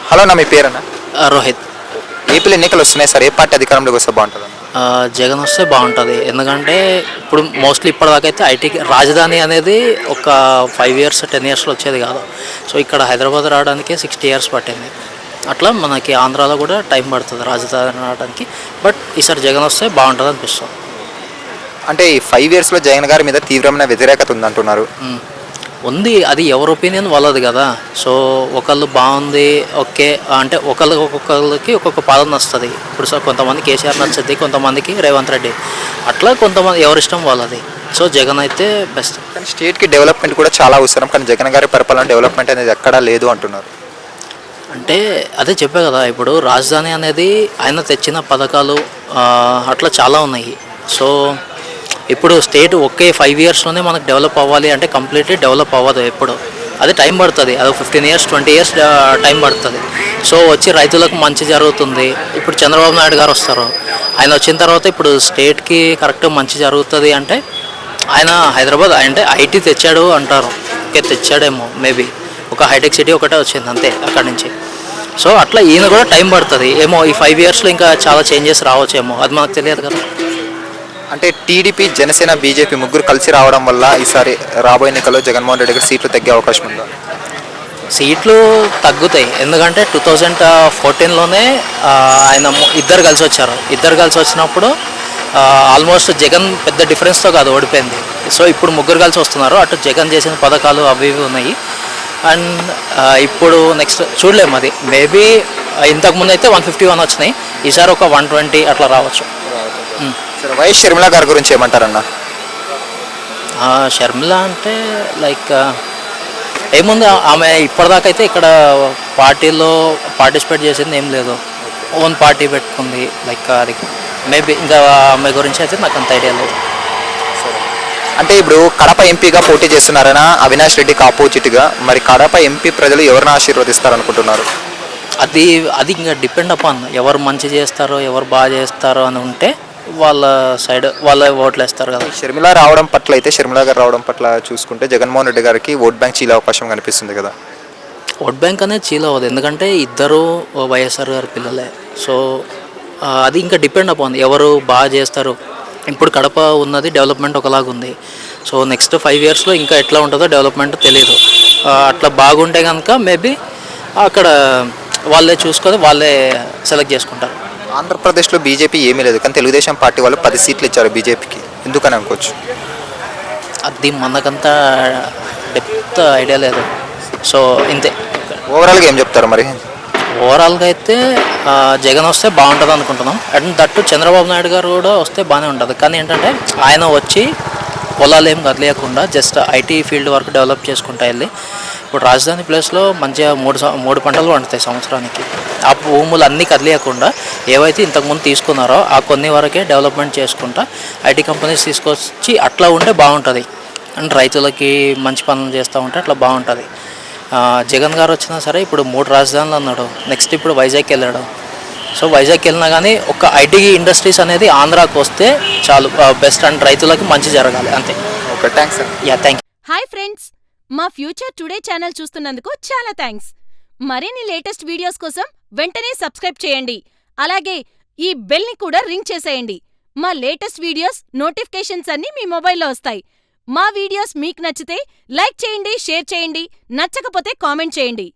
Hello అన్న, మీ పేరన్నా? రోహిత్. ఏపీలో ఎన్నికలు వస్తున్నాయి సార్, ఏ పార్టీ అధికారంలోకి వస్తే బాగుంటుంది? జగన్ వస్తే బాగుంటుంది. ఎందుకంటే ఇప్పుడు మోస్ట్లీ ఇప్పటిదాకా అయితే ఐటీకి రాజధాని అనేది ఒక 5 years 10 yearsలో వచ్చేది కాదు. సో ఇక్కడ హైదరాబాద్ రావడానికి 60 years పట్టింది. అట్లా మనకి ఆంధ్రాలో కూడా టైం పడుతుంది రాజధాని రావడానికి. బట్ ఈసారి జగన్ వస్తే బాగుంటుంది అనిపిస్తుంది. అంటే ఈ 5 yearsలో జగన్ గారి మీద తీవ్రమైన వ్యతిరేకత ఉందంటున్నారు. ఉంది, అది ఎవరి ఒపీనియన్ వాళ్ళది కదా. సో ఒకళ్ళు బాగుంది ఓకే అంటే ఒక్కొక్కరికి ఒక్కొక్క పాలన వస్తుంది. ఇప్పుడు సో కొంతమంది కేసీఆర్ నచ్చుద్ది, కొంతమందికి రేవంత్ రెడ్డి, అట్లా కొంతమంది ఎవరిష్టం వాళ్ళది. సో జగన్ అయితే బెస్ట్. కానీ స్టేట్కి డెవలప్మెంట్ కూడా చాలా అవసరం, కానీ జగన్ గారి పరిపాలన డెవలప్మెంట్ అనేది ఎక్కడా లేదు అంటున్నారు. అంటే అదే చెప్పే కదా, ఇప్పుడు రాజధాని అనేది ఆయన తెచ్చిన పథకాలు అట్లా చాలా ఉన్నాయి. సో ఇప్పుడు స్టేట్ ఒకే 5 yearsలోనే మనకు డెవలప్ అవ్వాలి అంటే కంప్లీట్లీ డెవలప్ అవ్వదు ఎప్పుడు. అది టైం పడుతుంది, అది 15 years 20 years టైం పడుతుంది. సో వచ్చి రైతులకు మంచి జరుగుతుంది. ఇప్పుడు చంద్రబాబు నాయుడు గారు వస్తారు, ఆయన వచ్చిన తర్వాత ఇప్పుడు స్టేట్కి కరెక్ట్ మంచి జరుగుతుంది అంటే ఆయన హైదరాబాద్ అంటే ఐటీ తెచ్చాడు అంటారు. ఓకే తెచ్చాడేమో, మేబీ ఒక హైటెక్ సిటీ ఒకటే వచ్చింది అంతే అక్కడి నుంచి. సో అట్లా ఈయన కూడా టైం పడుతుంది ఏమో, ఈ 5 yearsలో ఇంకా చాలా చేంజెస్ రావచ్చేమో, అది మనకు తెలియదు కదా. అంటే టీడీపీ, జనసేన, బీజేపీ ముగ్గురు కలిసి రావడం వల్ల ఈసారి రాబోయే ఎన్నికల్లో జగన్మోహన్ రెడ్డి గారి సీట్లు తగ్గే అవకాశం ఉందా? సీట్లు తగ్గుతాయి. ఎందుకంటే 2014లోనే ఆయన ఇద్దరు కలిసి వచ్చారు. ఇద్దరు కలిసి వచ్చినప్పుడు ఆల్మోస్ట్ జగన్ పెద్ద డిఫరెన్స్తో కాదు ఓడిపోయింది. సో ఇప్పుడు ముగ్గురు కలిసి వస్తున్నారు. అటు జగన్ చేసిన పథకాలు అవి ఇవి ఉన్నాయి. అండ్ ఇప్పుడు నెక్స్ట్ చూడలేము, అది మేబీ ఇంతకుముందు అయితే 151 వచ్చినాయి, ఈసారి ఒక 120 అట్లా రావచ్చు. సరే, వైఎస్ షర్మిల గారి గురించి ఏమంటారన్న? షర్మిల అంటే లైక్ ఏముంది, ఆమె ఇప్పటిదాకా అయితే ఇక్కడ పార్టీలో పార్టిసిపేట్ చేసింది ఏం లేదు. ఓన్ పార్టీ పెట్టుకుంది. లైక్ అది మేబీ ఇంకా ఆమె గురించి అయితే నాకు అంత ఐడియా లేదు. అంటే ఇప్పుడు కడప ఎంపీగా పోటీ చేస్తున్నారన్న అవినాష్ రెడ్డికి ఆపోజిట్గా, మరి కడప ఎంపీ ప్రజలు ఎవరిని ఆశీర్వదిస్తారనుకుంటున్నారు? అది ఇంకా డిపెండ్ అపాన్ ఎవరు మంచి చేస్తారో ఎవరు బాగా చేస్తారో అని ఉంటే వాళ్ళ సైడ్ వాళ్ళ ఓట్లు వేస్తారు కదా. షర్మిల రావడం పట్ల అయితే, షర్మిల గారు రావడం పట్ల చూసుకుంటే జగన్మోహన్ రెడ్డి గారికి ఓట్ బ్యాంక్ చీలే అవకాశం కనిపిస్తుంది కదా. ఓట్ బ్యాంక్ అనేది చీల్ అవ్వదు, ఎందుకంటే ఇద్దరు వైఎస్ఆర్ గారి పిల్లలే. సో అది ఇంకా డిపెండ్ అపాన్ ఎవరు బాగా చేస్తారు. ఇప్పుడు కడప ఉన్నది డెవలప్మెంట్ ఒకలాగా ఉంది. సో నెక్స్ట్ 5 yearsలో ఇంకా ఎట్లా ఉంటుందో డెవలప్మెంట్ తెలియదు. అట్లా బాగుంటే కనుక మేబీ అక్కడ వాళ్ళే చూసుకొని వాళ్ళే సెలెక్ట్ చేసుకుంటారు. ఆంధ్రప్రదేశ్లో బీజేపీ ఏమీ లేదు, కానీ తెలుగుదేశం పార్టీ వాళ్ళు 10 సీట్లు ఇచ్చారు బీజేపీకి, ఎందుకని అనుకోవచ్చు? అది మనకంతా డెప్త్ ఐడియా లేదు. సో ఇంతే. ఓవరాల్గా ఏం చెప్తారు మరి? ఓవరాల్గా అయితే జగన్ వస్తే బాగుంటుంది అనుకుంటున్నాం. అండ్ దట్టు చంద్రబాబు నాయుడు గారు కూడా వస్తే బాగానే ఉంటుంది. కానీ ఏంటంటే ఆయన వచ్చి పొలాలు ఏం కదిలేయకుండా జస్ట్ ఐటీ ఫీల్డ్ వరకు డెవలప్ చేసుకుంటా వెళ్ళి, ఇప్పుడు రాజధాని ప్లేస్లో మంచిగా 3 పంటలు పండుతాయి సంవత్సరానికి. ఆ భూములు అన్నీ కదిలేయకుండా ఏవైతే ఇంతకుముందు తీసుకున్నారో ఆ కొన్ని వరకే డెవలప్మెంట్ చేసుకుంటా ఐటీ కంపెనీస్ తీసుకొచ్చి అట్లా ఉంటే బాగుంటుంది. అండ్ రైతులకి మంచి పనులు చేస్తూ ఉంటే అట్లా బాగుంటుంది. జగన్ గారు వచ్చినా సరే ఇప్పుడు 3 రాజధానులు అన్నాడు, నెక్స్ట్ ఇప్పుడు వైజాగ్ వెళ్ళాడు. సో వైజాగ్ వెళ్ళినా కానీ ఒక ఐటీ ఇండస్ట్రీస్ అనేది ఆంధ్రాకి వస్తే చాలు బెస్ట్. అండ్ రైతులకి మంచి జరగాలి అంతే. Okay, thanks. Yeah, thank you. Hi friends, మా ఫ్యూచర్ టుడే ఛానల్ చూస్తున్నందుకు చాలా థ్యాంక్స్. మరిన్ని లేటెస్ట్ వీడియోస్ కోసం వెంటనే సబ్స్క్రైబ్ చేయండి. అలాగే ఈ బెల్ ని కూడా రింగ్ చేసేయండి. మా లేటెస్ట్ వీడియోస్ నోటిఫికేషన్స్ అన్నీ మీ మొబైల్లో వస్తాయి. మా వీడియోస్ మీకు నచ్చితే లైక్ చేయండి, షేర్ చేయండి, నచ్చకపోతే కామెంట్ చేయండి.